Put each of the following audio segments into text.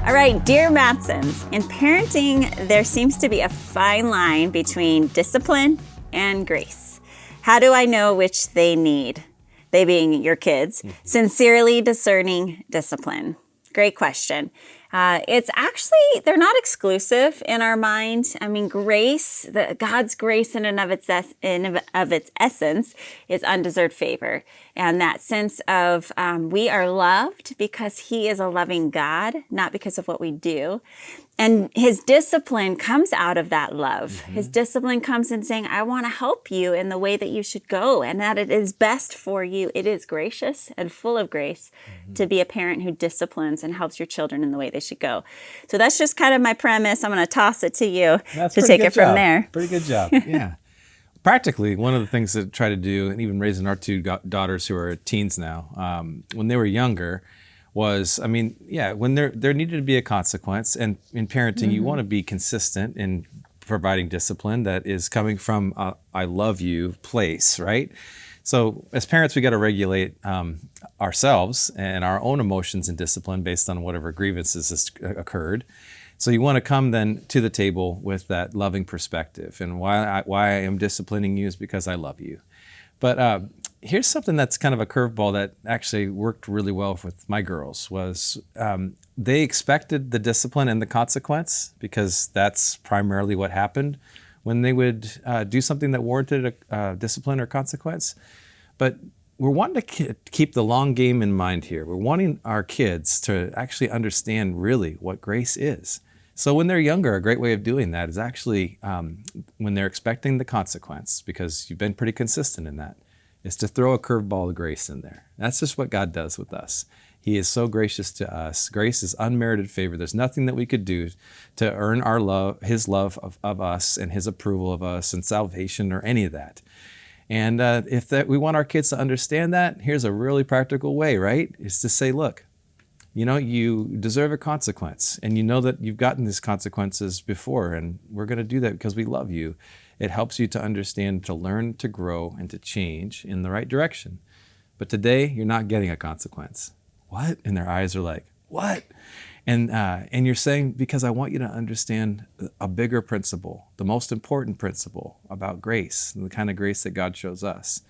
All right, dear Matsons, in parenting, there seems to be a fine line between discipline and grace. How do I know which they need? They being your kids. Sincerely discerning discipline. Great question. It's actually, they're not exclusive in our mind. I mean, grace, God's grace in and of its essence is undeserved favor. And that sense of we are loved because he is a loving God, not because of what we do. And his discipline comes out of that love. Mm-hmm. His discipline comes in saying, I want to help you in the way that you should go and that it is best for you. It is gracious and full of grace to be a parent who disciplines and helps your children in the way they should go. So that's just kind of my premise. I'm going to toss it to you to take it from there. Pretty good job. Yeah. Practically, one of the things that I try to do, and even raising our two daughters who are teens now, when they were younger, was, when there needed to be a consequence. And in parenting, you want to be consistent in providing discipline that is coming from a I love you place, right? So as parents, we got to regulate ourselves and our own emotions and discipline based on whatever grievances has occurred. So you want to come then to the table with that loving perspective. And why I am disciplining you is because I love you. But here's something that's kind of a curveball that actually worked really well with my girls was they expected the discipline and the consequence because that's primarily what happened when they would do something that warranted a discipline or consequence. But we're wanting to keep the long game in mind here. We're wanting our kids to actually understand really what grace is. So when they're younger, a great way of doing that is actually when they're expecting the consequence, because you've been pretty consistent in that, is to throw a curveball of grace in there. That's just what God does with us. He is so gracious to us. Grace is unmerited favor. There's nothing that we could do to earn our love, his love of us and his approval of us and salvation or any of that. And if we want our kids to understand that, here's a really practical way, right? Is to say, look, you deserve a consequence, and you know that you've gotten these consequences before, and we're going to do that because we love you. It helps you to understand, to learn, to grow, and to change in the right direction. But today, you're not getting a consequence. What? And their eyes are like, what? And you're saying, because I want you to understand a bigger principle, the most important principle about grace, and the kind of grace that God shows us.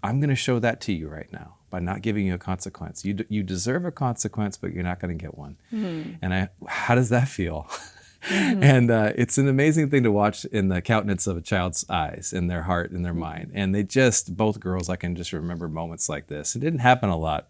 I'm going to show that to you right now by not giving you a consequence. You deserve a consequence, but you're not going to get one. Mm-hmm. And how does that feel? Mm-hmm. And it's an amazing thing to watch in the countenance of a child's eyes, in their heart, in their mind. And both girls, I can just remember moments like this. It didn't happen a lot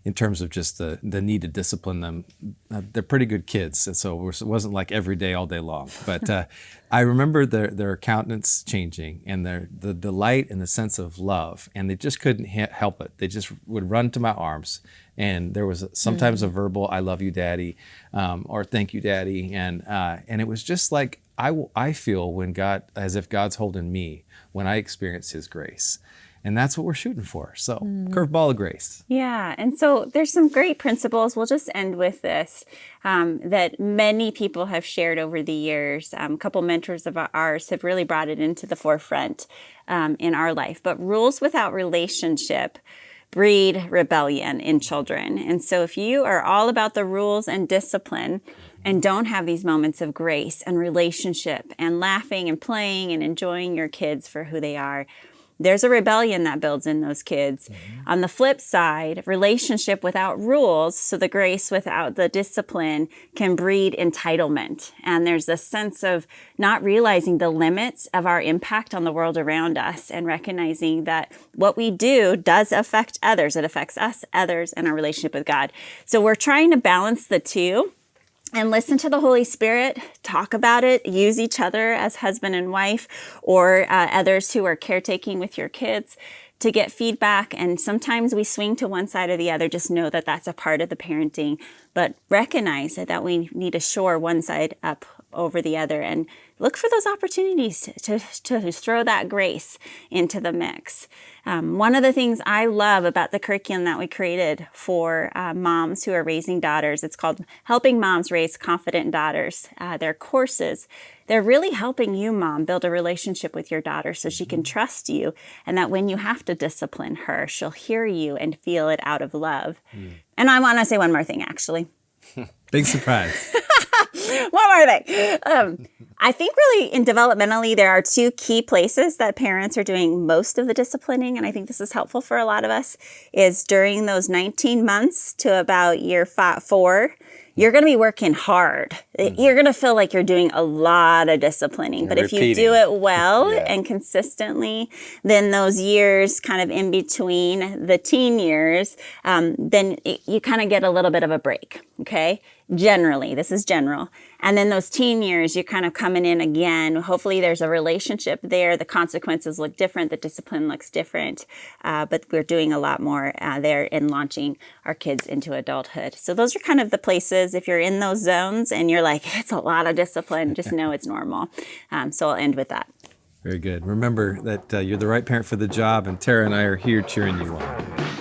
in terms of just the need to discipline them. They're pretty good kids, and so it wasn't like every day, all day long. But I remember their countenance changing and the delight and the sense of love, and they just couldn't help it. They just would run to my arms, and there was sometimes a verbal "I love you, Daddy," or "Thank you, Daddy," and it was just like I feel when God, as if God's holding me when I experience His grace. And that's what we're shooting for. So, curveball of grace. Yeah. And so there's some great principles. We'll just end with this, that many people have shared over the years. A couple mentors of ours have really brought it into the forefront in our life. But rules without relationship breed rebellion in children. And so if you are all about the rules and discipline and don't have these moments of grace and relationship and laughing and playing and enjoying your kids for who they are, there's a rebellion that builds in those kids. Mm-hmm. On the flip side, relationship without rules, so the grace without the discipline, can breed entitlement. And there's a sense of not realizing the limits of our impact on the world around us and recognizing that what we do does affect others. It affects us, others, and our relationship with God. So we're trying to balance the two. And listen to the Holy Spirit, talk about it, use each other as husband and wife or others who are caretaking with your kids to get feedback. And sometimes we swing to one side or the other. Just know that that's a part of the parenting, but recognize that we need to shore one side up over the other and look for those opportunities to throw that grace into the mix. One of the things I love about the curriculum that we created for moms who are raising daughters, it's called Helping Moms Raise Confident Daughters. They're courses. They're really helping you, mom, build a relationship with your daughter so she can trust you, and that when you have to discipline her, she'll hear you and feel it out of love. And I want to say one more thing, actually. Big surprise. One more thing. I think really in developmentally, there are two key places that parents are doing most of the disciplining, and I think this is helpful for a lot of us, is during those 19 months to about year 4, you're going to be working hard. You're going to feel like you're doing a lot of disciplining. But if you do it well and consistently, then those years kind of in between the teen years, then you kind of get a little bit of a break, okay? Generally, this is general. And then those teen years, you're kind of coming in again. Hopefully there's a relationship there. The consequences look different. The discipline looks different. But we're doing a lot more there in launching our kids into adulthood. So those are kind of the places, if you're in those zones and you're like, it's a lot of discipline, just know it's normal. So I'll end with that. Very good. Remember that you're the right parent for the job, and Tara and I are here cheering you on.